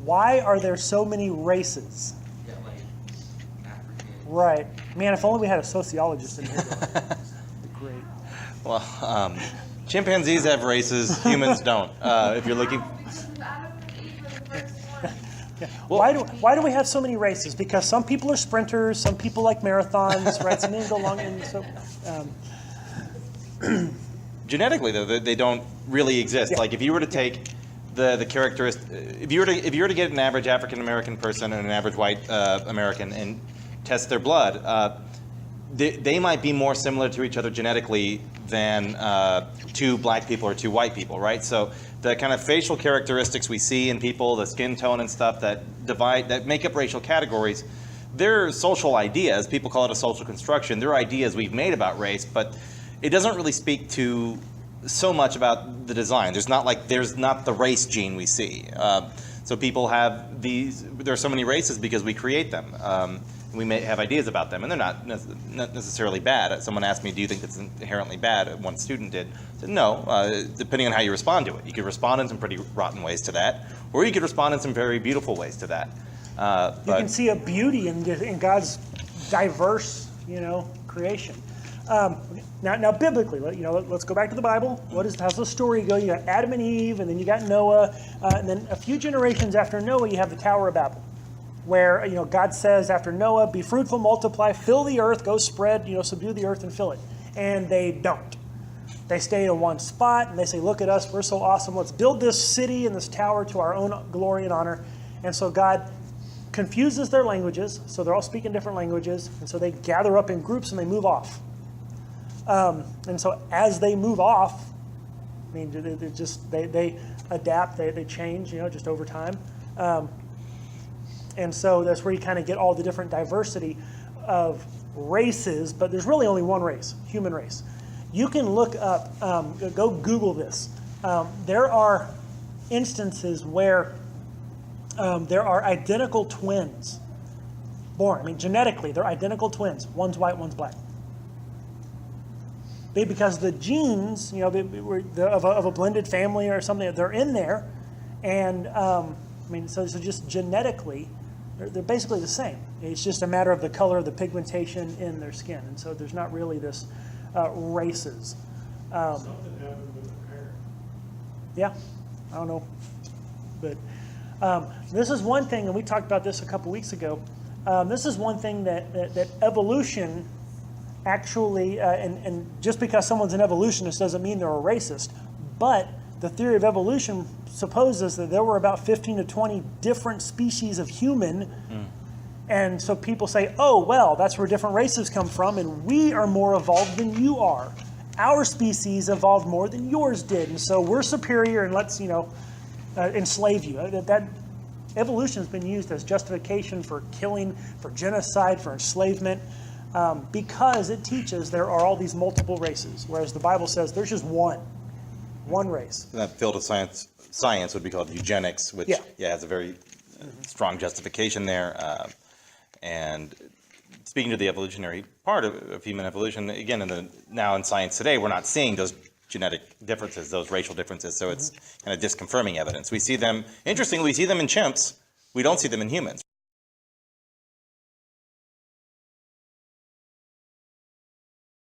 Why are there so many races? Yeah, like African. Right. Man, if only we had a sociologist in here. That'd be great. Well, chimpanzees have races, humans don't. If you're looking... Yeah. Why do we have so many races? Because some people are sprinters, some people like marathons, right? Some people go long, and so. Genetically, though, they don't really exist. Yeah. Like if you were to take the characteristic, if you were to get an average African American person and an average white American and test their blood, they might be more similar to each other genetically than two black people or two white people, right? So the kind of facial characteristics we see in people, the skin tone and stuff that make up racial categories, they're social ideas. People call it a social construction. They're ideas we've made about race, but it doesn't really speak to so much about the design. There's not the race gene we see. So people have there are so many races because we create them. We may have ideas about them, and they're not necessarily bad. Someone asked me, do you think it's inherently bad? One student did. I said, no, depending on how you respond to it. You could respond in some pretty rotten ways to that, or you could respond in some very beautiful ways to that. You can see a beauty in God's diverse, creation. Now, biblically, let's go back to the Bible. How's the story go? You got Adam and Eve, and then you got Noah, and then a few generations after Noah, you have the Tower of Babel, where God says after Noah, "Be fruitful, multiply, fill the earth, go spread, subdue the earth and fill it," and they don't. They stay in one spot, and they say, "Look at us, we're so awesome. Let's build this city and this tower to our own glory and honor." And so God confuses their languages, so they're all speaking different languages, and so they gather up in groups and they move off. And so as they move off, they adapt, they change, just over time. And so that's where you kind of get all the different diversity of races, but there's really only one race, human race. You can look up, go Google this. There are instances where there are identical twins born. Genetically, they're identical twins. One's white, one's black. Because the genes, of a blended family or something, they're in there. And, so just genetically, they're basically the same. It's just a matter of the color of the pigmentation in their skin. And so there's not really this races. Something happened with the parent. Yeah, I don't know. But this is one thing, and we talked about this a couple weeks ago. This is one thing that evolution actually, and just because someone's an evolutionist doesn't mean they're a racist, but the theory of evolution supposes that there were about 15 to 20 different species of human, and so people say, oh, well, that's where different races come from, and we are more evolved than you are. Our species evolved more than yours did, and so we're superior, and let's, enslave you. That evolution has been used as justification for killing, for genocide, for enslavement, because it teaches there are all these multiple races, whereas the Bible says there's just one race. That field of science would be called eugenics, which has a very strong justification there. And speaking to the evolutionary part of human evolution, again, now in science today, we're not seeing those genetic differences, those racial differences, so it's kind of disconfirming evidence. We see them, interestingly, we see them in chimps. We don't see them in humans.